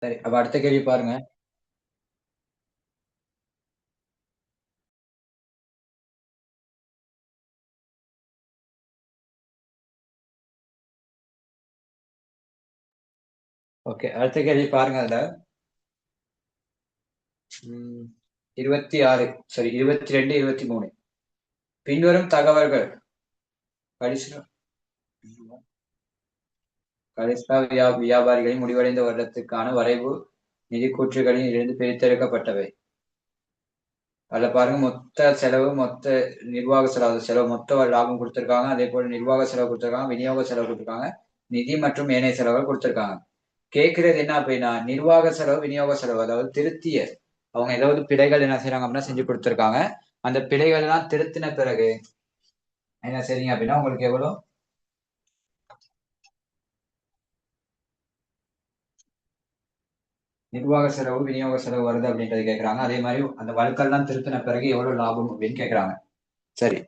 சரி, அப்ப அடுத்த கேள்வி பாருங்க. ஓகே, அடுத்த கேள்வி பாருங்க. அதுல 26, சரி 22, 23 பின்வரும் தகவல்கள் கரிஷ்மா கரிஷ்மா வியாபாரிகளின் முடிவடைந்த வருடத்துக்கான வரைவு நிதி கூற்றுகளில் இருந்து பிரித்தெடுக்கப்பட்டவை. அதுல பாருங்க, மொத்த செலவு, மொத்த நிர்வாக செலவு, மொத்த லாபம் கொடுத்திருக்காங்க. அதே போல நிர்வாக செலவு கொடுத்திருக்காங்க, விநியோக செலவு கொடுத்திருக்காங்க, நிதி மற்றும் ஏனைய செலவுகள் கொடுத்திருக்காங்க. கேட்கிறது என்ன அப்படின்னா, நிர்வாக செலவு, விநியோக செலவு, அதாவது திருத்திய அவங்க ஏதாவது பிழைகள் என்ன செய்யறாங்க அப்படின்னா செஞ்சு கொடுத்திருக்காங்க. அந்த பிழைகள் எல்லாம் திருத்தின பிறகு என்ன செய்றீங்க அப்படின்னா உங்களுக்கு எவ்வளவு நிர்வாக செலவு, விநியோக செலவு வருது அப்படின்றது கேட்கறாங்க. அதே மாதிரி அந்த வழுக்கெல்லாம் திருத்தின பிறகு எவ்வளவு லாபம் அப்படின்னு கேட்கறாங்க. சரி,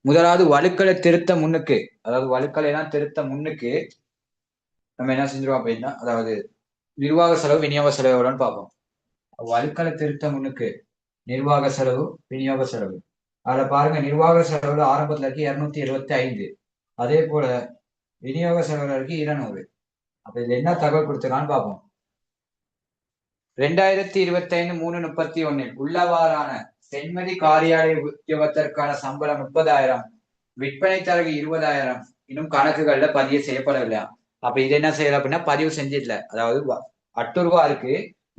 முதலாவது வழுக்களை திருத்த முன்னுக்கு, அதாவது வழுக்களை எல்லாம் திருத்த முன்னுக்கு நம்ம என்ன செஞ்சிருவோம் அப்படின்னா, அதாவது நிர்வாக செலவு, விநியோக செலவு எவ்வளோன்னு பார்ப்போம். வழுக்களை திருத்த முன்னுக்கு நிர்வாக செலவு, விநியோக செலவு. அதுல பாருங்க, நிர்வாக செலவுல ஆரம்பத்துல இருக்கு 275. அதே போல விநியோக செலவுல இருக்கு 200. அப்ப இது என்ன தகவல் கொடுத்துருக்கான்னு பார்ப்போம். 2025 3/31 உள்ளவாறான சென்மதி காரியாலய உத்தியோகத்திற்கான சம்பளம் 30,000, விற்பனை தரகு 20,000 இன்னும் கணக்குகள்ல பதிவு செய்யப்படவில்லையா. அப்ப இது என்ன செய்யல அப்படின்னா பதிவு செஞ்சிடல. அதாவது அட்டுருவா இருக்கு,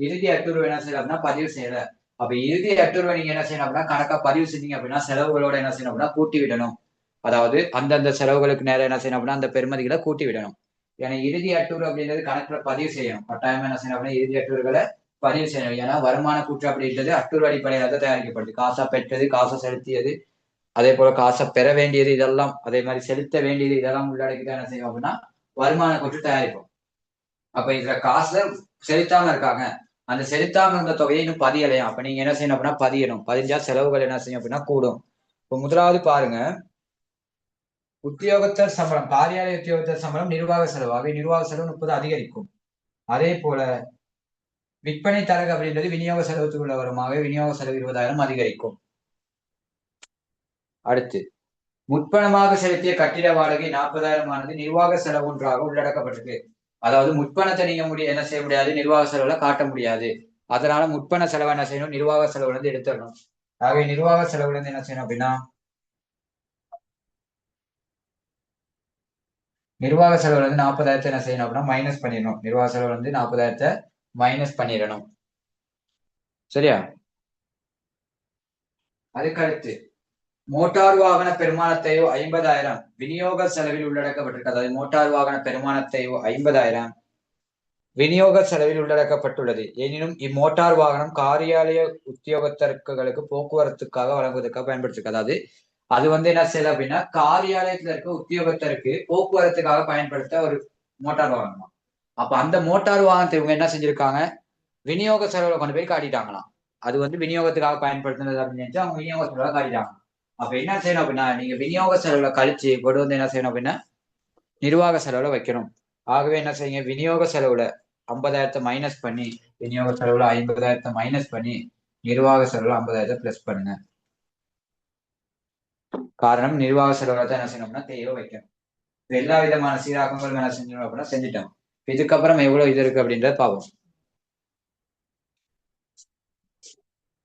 இறுதி அட்டுருவா என்ன செய்யல அப்படின்னா பதிவு செய்யல. அப்ப இறுதி அட்டுருவா நீங்க என்ன செய்யணும் அப்படின்னா கணக்கா பதிவு செஞ்சீங்க அப்படின்னா செலவுகளோட என்ன செய்யணும் அப்படின்னா கூட்டி விடணும். அதாவது அந்தந்த செலவுகளுக்கு நேரம் என்ன செய்யணும் அப்படின்னா அந்த பெருமதிகளை கூட்டி விடணும். ஏன்னா இறுதி அட்டூர் அப்படின்றது கணக்குல பதிவு செய்யணும். கட்டாயமா என்ன செய்யணும் அப்படின்னா இறுதி அட்டூர்களை பதிவு செய்யணும். ஏன்னா வருமான கூற்று அப்படின்றது அட்டூர் அடிப்படையாக தான் தயாரிக்கப்படுது. காசா பெற்றது, காசை செலுத்தியது, அதே போல காசை பெற வேண்டியது, இதெல்லாம் அதே மாதிரி செலுத்த வேண்டியது, இதெல்லாம் உள்ளடக்கி தான் என்ன செய்யும் அப்படின்னா வருமான கூற்று தயாரிப்போம். அப்ப இதுல காசுல செலுத்தாம இருக்காங்க, அந்த செலுத்தாம இருந்த தொகையை இன்னும் பதியலையா. அப்ப நீங்க என்ன செய்யணும் அப்படின்னா பதியணும். பதிஞ்சா செலவுகள் என்ன செய்யும் அப்படின்னா கூடும். இப்ப முதலாவது பாருங்க, உத்தியோகத்தர் சம்பளம், காரியாலய உத்தியோகத்தர் சம்பளம் நிர்வாக செலவு. ஆகவே நிர்வாக செலவு 30 அதிகரிக்கும். அதே போல விற்பனை தரகு அப்படின்றது விநியோக செலவுக்குள்ள வருமாவே விநியோக செலவு 20,000 அதிகரிக்கும். அடுத்து, முற்பணமாக செலுத்திய கட்டிட வாடகை 40,000 ஆனது நிர்வாக செலவு ஒன்றாக உள்ளடக்கப்பட்டிருக்கு. அதாவது முற்பணத்தை நீங்க என்ன செய்ய முடியாது, நிர்வாக செலவுல காட்ட முடியாது. அதனால முற்பண செலவு என்ன செய்யணும், நிர்வாக செலவுல இருந்து எடுத்துடணும். ஆகவே நிர்வாக செலவுல இருந்து என்ன செய்யணும் அப்படின்னா நிர்வாக செலவுல இருந்து 40,000 என்ன செய்யணும் அப்படின்னா மைனஸ் பண்ணிடணும். நிர்வாக செலவுல இருந்து 40,000 மைனஸ் பண்ணிடணும். சரியா? அதுக்கடுத்து, மோட்டார் வாகன பெருமானத்தையோ 50,000 விநியோக செலவில் உள்ளடக்கப்பட்டிருக்கு. அதாவது மோட்டார் வாகன பெருமானத்தையோ 50,000 விநியோக செலவில் உள்ளடக்கப்பட்டுள்ளது. எனினும் இம்மோட்டார் வாகனம் காரியாலய உத்தியோகத்தர்களுக்கு போக்குவரத்துக்காக வழங்குவதற்காக பயன்படுத்திருக்கு. அதாவது அது என்ன செய்யல அப்படின்னா காரியாலயத்துல இருக்க உத்தியோகத்தருக்கு போக்குவரத்துக்காக பயன்படுத்த ஒரு மோட்டார் வாகனம். அப்ப அந்த மோட்டார் வாகனத்தை இவங்க என்ன செஞ்சிருக்காங்க, விநியோக செலவுல கொண்டு போய் காட்டிட்டாங்களாம். அது விநியோகத்துக்காக பயன்படுத்தினது அப்படின்னு அவங்க விநியோக செலவுல காட்டிட்டாங்க. அப்ப என்ன செய்யணும் அப்படின்னா நீங்க விநியோக செலவுல கழிச்சு கொண்டு என்ன செய்யணும் அப்படின்னா நிர்வாக செலவுல வைக்கணும். ஆகவே என்ன செய்யுங்க, விநியோக செலவுல 50,000 மைனஸ் பண்ணி, விநியோக செலவுல 50,000 மைனஸ் பண்ணி, நிர்வாக செலவுல 50,000 பிளஸ் பண்ணுங்க. காரணம் நிர்வாக செலவுல தான் என்ன செய்யணும்னா தேவை வைக்கணும். எல்லா விதமான சீராக்கங்களும் என்ன செஞ்சோம் அப்படின்னா செஞ்சுட்டோம். இதுக்கப்புறம் எவ்வளவு இது இருக்கு அப்படின்றத பார்ப்போம்.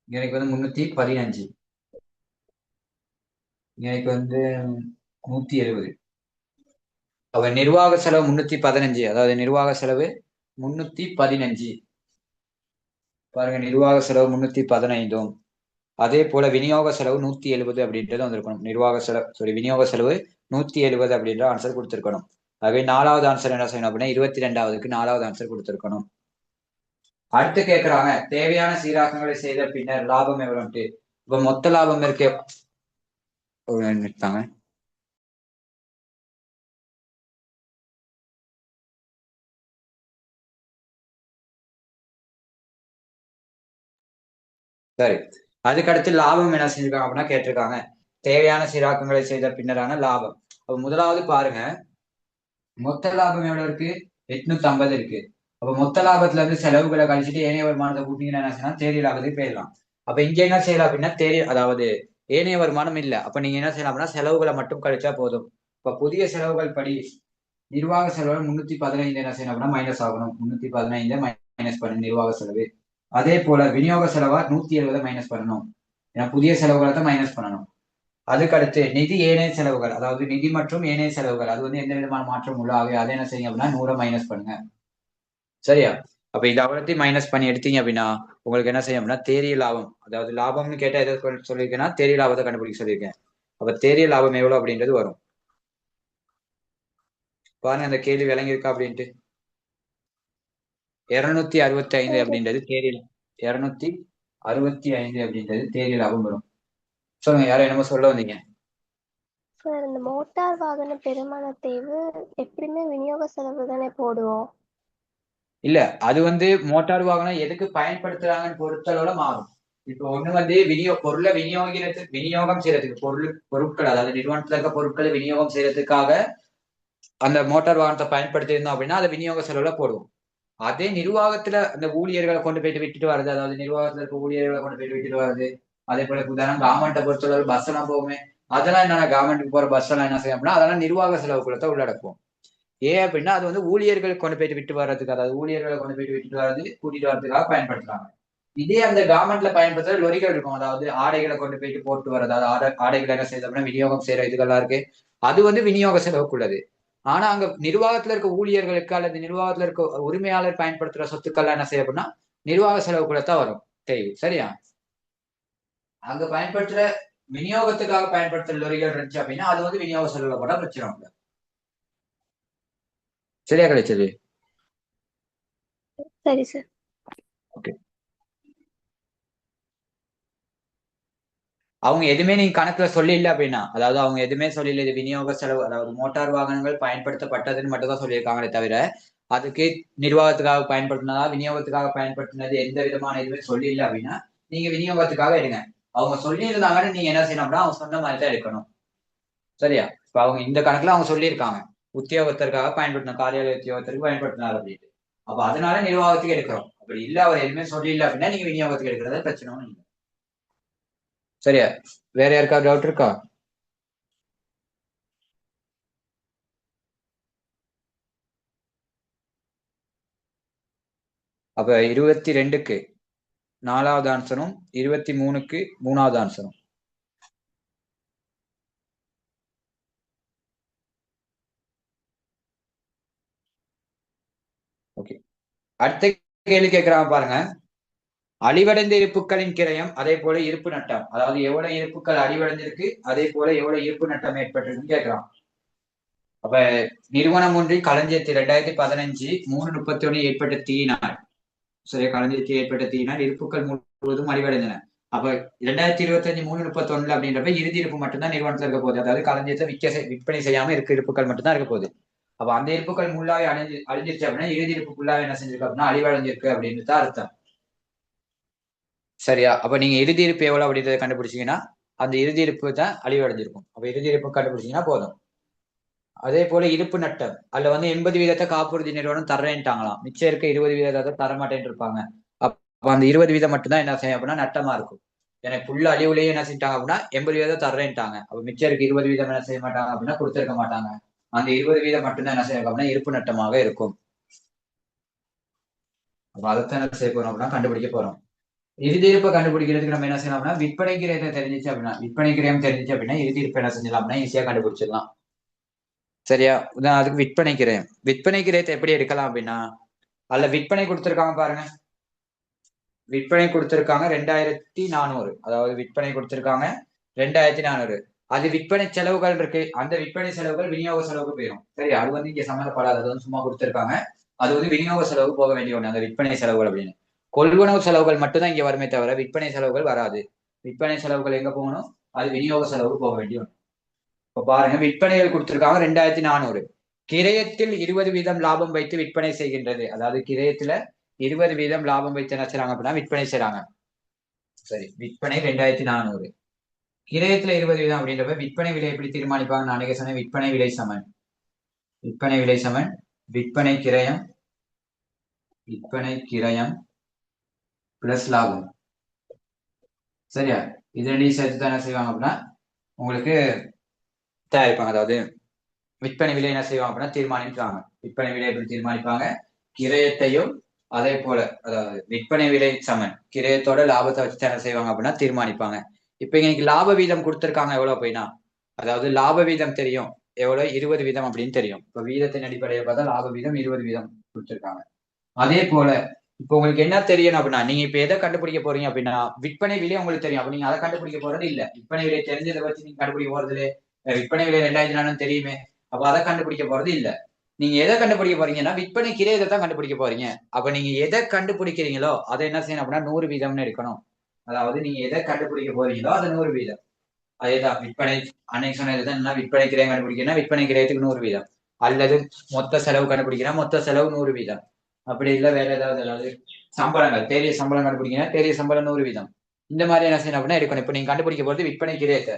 எனக்கு 315, எனக்கு 170. அவ நிர்வாக செலவு 315, அதாவது நிர்வாக செலவு 315. பாருங்க, நிர்வாக செலவு 315. அதே போல விநியோக செலவு 170 அப்படின்றது வந்திருக்கணும். நிர்வாக செலவு விநியோக செலவு 170 அப்படின்ற ஆன்சர் கொடுத்திருக்கணும். ஆகவே நாலாவது ஆன்சர் என்ன செய்யணும் அப்படின்னா 22வது நாலாவது ஆன்சர் கொடுத்திருக்கணும். அடுத்து கேட்கிறாங்க, தேவையான சீராக்கங்களை செய்த பின்னர் லாபம் எவ்வளவுட்டு. இப்ப மொத்த லாபம் இருக்கு. சரி, அதுக்கடுத்து லாபம் என்ன செஞ்சிருக்காங்க அப்படின்னா கேட்டிருக்காங்க, தேவையான சீராக்கங்களை செய்த பின்னரான லாபம். அப்ப முதலாவது பாருங்க, மொத்த லாபம் எவ்வளவு இருக்கு, 850 இருக்கு. அப்ப மொத்த லாபத்துல இருந்து செலவுகளை கழிச்சுட்டு ஏனைய வருமானத்தை கூட்டிங்கன்னா என்ன செய்யலாம், தேறிய லாபத்துக்கு போயிடலாம். அப்ப இங்க என்ன செய்யலாம் அப்படின்னா அதாவது ஏனைய வருமானம் இல்ல. அப்ப நீங்க என்ன செய்யலாம் அப்படின்னா செலவுகளை மட்டும் கழிச்சா போதும். இப்ப புதிய செலவுகள் படி நிர்வாக செலவு 315 என்ன செய்யணும் அப்படின்னா மைனஸ் ஆகணும். 315 மைனஸ் பண்ணணும் நிர்வாக செலவு. அதே போல விநியோக செலவா 170 மைனஸ் பண்ணணும். ஏன்னா புதிய செலவுகளை தான் மைனஸ் பண்ணணும். அதுக்கு அடுத்து நிதி ஏனைய செலவுகள், அதாவது நிதி மற்றும் ஏனைய செலவுகள், அது வந்து எந்த விதமான மாற்றம் உள்ளாவே அதை என்ன செய்யுங்க அப்படின்னா 100 மைனஸ் பண்ணுங்க. சரியா? அப்ப இது அவ்வளோத்தையும் மைனஸ் பண்ணி எடுத்தீங்க அப்படின்னா உங்களுக்கு என்ன செய்யும் அப்படின்னா தேறிய லாபம், அதாவது லாபம்னு கேட்டா எதை சொல்லியிருக்கேன்னா தேறிய லாபத்தை கண்டுபிடிக்க சொல்லியிருக்கேன். அப்ப தேறிய லாபம் எவ்வளவு அப்படின்றது வரும். பாருங்க அந்த கேள்வி விளங்கியிருக்கா அப்படின்ட்டு. 265 அப்படின்றது தேறிய 265 அப்படின்றது தேறிய லாபம் வரும். சொல்லுங்க, யாரும் என்னமோ சொல்ல வந்தீங்க. சார், இந்த மோட்டார் வாகன பெருமான தேய்வு எப்படியுமே விநியோக செலவு தானே போடுவோம். இல்ல, அது வந்து மோட்டார் வாகனம் எதுக்கு பயன்படுத்துறாங்கன்னு பொறுத்தளவுல மாறும். இப்போ ஒண்ணு வந்து பொருளை விநியோகம் செய்யறதுக்கு பொருட்கள், அதாவது நிறுவனத்துல இருக்க பொருட்களை விநியோகம் செய்யறதுக்காக அந்த மோட்டார் வாகனத்தை பயன்படுத்தி இருந்தோம் அப்படின்னா அதை விநியோக செலவுல போடுவோம். அதே நிர்வாகத்துல அந்த ஊழியர்களை கொண்டு போயிட்டு விட்டுட்டு வருது, அதாவது நிர்வாகத்துல இருக்க ஊழியர்களை கொண்டு போயிட்டு விட்டுட்டு வருது. அதே போல உதாரணம் கவர்மெண்ட்டை பொறுத்தளவு பஸ் எல்லாம் போகுமே, அதெல்லாம் என்னன்னா கவர்மெண்ட்டுக்கு போற பஸ் எல்லாம் என்ன செய்யும் அப்படின்னா அதெல்லாம் நிர்வாக செலவுக்குள்ளதான் உள்ளடக்கும். ஏன் அப்படின்னா அது வந்து ஊழியர்கள் கொண்டு போயிட்டு விட்டு வர்றதுக்கு, அதாவது ஊழியர்களை கொண்டு போயிட்டு விட்டுட்டு வர்றது கூட்டிட்டு வர்றதுக்காக பயன்படுத்துறாங்க. இதே அந்த கவர்மெண்ட்ல பயன்படுத்துற லொரிகள் இருக்கும், அதாவது ஆடைகளை கொண்டு போயிட்டு போட்டு வர்றது, அதாவது ஆடைகளை என்ன செய்யுது அப்படின்னா விநியோகம் செய்யற இதுகள்லாம் இருக்கு. அது வந்து விநியோக செலவுக்குள்ளது. ஆனா அங்க நிர்வாகத்துல இருக்க ஊழியர்களுக்கு அல்லது நிர்வாகத்துல இருக்க உரிமையாளர் பயன்படுத்துற சொத்துக்கள்லாம் என்ன செய்ய அப்படின்னா நிர்வாக செலவுக்குள்ளதான் வரும் தேய்வு. சரியா? அங்க பயன்படுத்துற விநியோகத்துக்காக பயன்படுத்துற லொரிகள் இருந்துச்சு அப்படின்னா அது வந்து விநியோக செலவுல கூட பிரச்சனை இல்லை. சரியா கிடைச்சது? சரி சார். ஓகே. அவங்க எதுவுமே நீங்க கணக்குல சொல்லல அப்படின்னா, அதாவது அவங்க எதுவுமே சொல்லல இது விநியோக செலவு, அதாவது மோட்டார் வாகனங்கள் பயன்படுத்தப்பட்டதுன்னு மட்டும் தான் சொல்லியிருக்காங்களே தவிர அதுக்கு நிர்வாகத்துக்காக பயன்படுத்தினதா விநியோகத்துக்காக பயன்படுத்தினது எந்த விதமான இதுவுமே சொல்லல அப்படின்னா நீங்க விநியோகத்துக்காக எடுங்க. அவங்க சொல்லி இருந்தாங்கன்னு நீங்க என்ன செய்யணும் அப்படின்னா அவங்க சொன்ன மாதிரி தான் எடுக்கணும். சரியா? இப்ப அவங்க இந்த கணக்குல அவங்க சொல்லியிருக்காங்க உத்தியோகத்திற்காக பயன்படுத்தணும், காரியாலய உத்தியோகத்திற்கு பயன்படுத்தினார் அப்படின்ட்டு. அப்ப அதனால நிர்வாகத்துக்கு எடுக்கிறோம். அப்படி இல்ல அவர் எதுவுமே சொல்லல அப்படின்னா நீங்க விநியோகத்துக்கு எடுக்கிறத பிரச்சனை ஒண்ணும் இல்லை. சரியா? வேற யாருக்கா டவுட் இருக்கா? அப்ப 22க்கு 4வது ஆன்சரும் 23க்கு 3வது ஆன்சரும். ஓகே, அடுத்த கேள்வி கேட்கிறாங்க பாருங்க. அழிவடைந்த இருப்புகளின் கிரயம் அதே போல இருப்பு நட்டம், அதாவது எவ்வளவு இருப்புகள் அழிவடைஞ்சிருக்கு அதே போல எவ்வளவு இருப்பு நட்டம் ஏற்பட்டிருக்குன்னு கேட்கிறான். அப்ப நிறுவனம் ஒன்றில் களஞ்சியத்தில் 2015 3/31 ஏற்பட்ட தீயினால், சரி, களஞ்சியத்தில் ஏற்பட்ட தீயினால் இருப்புகள் முழுவதும் அழிவடைந்தன. அப்ப 2025 3/31 அப்படின்றப்ப இறுதி இருப்பு மட்டும்தான் நிறுவனத்துல இருக்க போகுது, அதாவது களஞ்சியத்தை விற்பனை செய்யாம இருக்க இருப்புகள் மட்டும்தான் இருக்க போகுது. அப்ப அந்த இருப்புகள் முள்ளாவே அழிஞ்சிருச்சு அப்படின்னா இறுதி இருப்பு ஃபுல்லாவே என்ன செஞ்சிருக்கு அப்படின்னா அழிவடைஞ்சிருக்கு அப்படின்னு தான் அர்த்தம். சரியா? அப்ப நீங்க இறுதி இருப்பு எவ்வளவு அப்படின்றத கண்டுபிடிச்சீங்கன்னா அந்த இறுதி இருப்பு தான் அழிவடைஞ்சிருக்கும். அப்ப இறுதி இருப்பு கண்டுபிடிச்சீங்கன்னா போதும். அதே போல இருப்பு நட்டம், அதுல வந்து 80% காப்புறுதி நிறுவனம் தர்றேன்ட்டாங்களாம், மிச்சம் இருக்க 20% தரமாட்டேன்னு இருப்பாங்க. அப்ப அந்த 20% மட்டும்தான் என்ன செய்யும் அப்படின்னா நட்டமா இருக்கும். எனக்கு ஃபுல்ல அழிவுலயே என்ன செஞ்சாங்க அப்படின்னா 80% தர்றேன்ட்டாங்க. அப்ப மிச்சம் இருக்க 20% என்ன செய்ய மாட்டாங்க அப்படின்னா கொடுத்திருக்க மாட்டாங்க. அந்த 20% மட்டும்தான் என்ன செய்யும் அப்படின்னா இருப்பு நட்டமாக இருக்கும். அப்ப அதைத்தான் என்ன செய்ய போறோம் அப்படின்னா கண்டுபிடிக்க போறோம். இறுதி இருப்பை கண்டுபிடிக்கிறதுக்கு நம்ம என்ன செய்யலாம் அப்படின்னா விற்பனை கிரயத்தை தெரிஞ்சிச்சு அப்படின்னா விற்பனை கிரயம் தெரிஞ்சிச்சு அப்படின்னா இறுதி இருப்பை என்ன செஞ்சலாம் அப்படின்னா ஈஸியா கண்டுபிடிச்சிடலாம். சரியா? அதுக்கு விற்பனை கிரயம், விற்பனை கிரயத்தை எப்படி எடுக்கலாம் அப்படின்னா அதுல விற்பனை கொடுத்திருக்காங்க பாருங்க. விற்பனை கொடுத்திருக்காங்க 2400, அதாவது விற்பனை கொடுத்திருக்காங்க 2400. அது விற்பனை செலவுகள் இருக்கு, அந்த விற்பனை செலவுகள் விநியோக செலவுக்கு போயிடும். சரி, அது வந்து இங்க சம்மந்தப்படாது, அது வந்து சும்மா கொடுத்திருக்காங்க. அது வந்து விநியோக செலவு போக வேண்டிய ஒண்ணு அந்த விற்பனை செலவுகள் அப்படின்னு. கொள்வனவு செலவுகள் மட்டும்தான் இங்க வருமே தவிர விற்பனை செலவுகள் வராது. விற்பனை செலவுகள் எங்க போகணும்? அது விநியோக செலவுக்கு போக வேண்டிய ஒண்ணு. இப்ப பாருங்க, விற்பனைகள் கொடுத்திருக்காங்க 2400. கிரயத்தில் 20% லாபம் வைத்து விற்பனை செய்கின்றது, அதாவது கிரயத்துல 20% லாபம் வைத்து என்ன செய்றாங்க அப்படின்னா விற்பனை செய்றாங்க. சரி, விற்பனை 2400, கிரயத்துல 20% அப்படின்றப்ப விற்பனை விலை எப்படி தீர்மானிப்பாங்க? நான் சொன்னேன் விற்பனை விலை சமன் விற்பனை விலை சமன் விற்பனை கிரயம் விற்பனை கிரயம் பிளஸ் லாபம். சரியா? இது ரெண்டையும் சேர்த்து தான் என்ன செய்வாங்க அப்படின்னா உங்களுக்கு தயாரிப்பாங்க. அதாவது விற்பனை விலை என்ன செய்வாங்க அப்படின்னா தீர்மானிப்பாங்க. விற்பனை விலை எப்படி தீர்மானிப்பாங்க? கிரயத்தையும் அதே போல, அதாவது விற்பனை விலை சமன் கிரயத்தோட லாபத்தை வச்சு என்ன செய்வாங்க அப்படின்னா தீர்மானிப்பாங்க. இப்ப இன்னைக்கு லாப வீதம் கொடுத்திருக்காங்க எவ்வளவு அப்படின்னா, அதாவது லாப வீதம் தெரியும் எவ்வளவு, 20 வீதம் அப்படின்னு தெரியும். இப்ப வீதத்தின் அடிப்படையில் பார்த்தா லாப வீதம் 20 வீதம் கொடுத்திருக்காங்க. அதே போல இப்ப உங்களுக்கு என்ன தெரியணும் அப்படின்னா, நீங்க இப்ப எதை கண்டுபிடிக்க போறீங்க அப்படின்னா விற்பனை விலை உங்களுக்கு தெரியும். அப்ப நீங்க அதை கண்டுபிடிக்க போறது இல்ல. விற்பனை விலை தெரிஞ்சதை வச்சு நீங்க கண்டுபிடிக்க போறது இல்ல. விற்பனை விலை 2000 தெரியுமே, அப்ப அதை கண்டுபிடிக்க போறது இல்ல. நீங்க எதை கண்டுபிடிக்க போறீங்கன்னா விற்பனை கிரயத்தை தான் கண்டுபிடிக்க போறீங்க. அப்ப நீங்க எதை கண்டுபிடிக்கிறீங்களோ அதை என்ன செய்யணும் அப்படின்னா 100 வீதம்னு எடுக்கணும். அதாவது நீங்க எதை கண்டுபிடிக்க போறீங்களோ அது 100 வீதம். அதேதான் விற்பனை அன்னைக்கு சொன்னதுதான் என்ன, விற்பனை கிரயம் கண்டுபிடிக்கணும், விற்பனை கிரயத்துக்கு 100 வீதம். அல்லது மொத்த செலவு கண்டுபிடிக்கிறேன், மொத்த செலவு 100 வீதம். அப்படி இல்லை வேற ஏதாவது சம்பளங்கள், தேறிய சம்பளம் கண்டுபிடிக்கிறேன், தேறிய சம்பளம் 100 வீதம். இந்த மாதிரி என்ன செய்யணும் அப்படின்னா எடுக்கணும். இப்ப நீங்க கண்டுபிடிக்க போறது விற்பனை கிரயத்தை.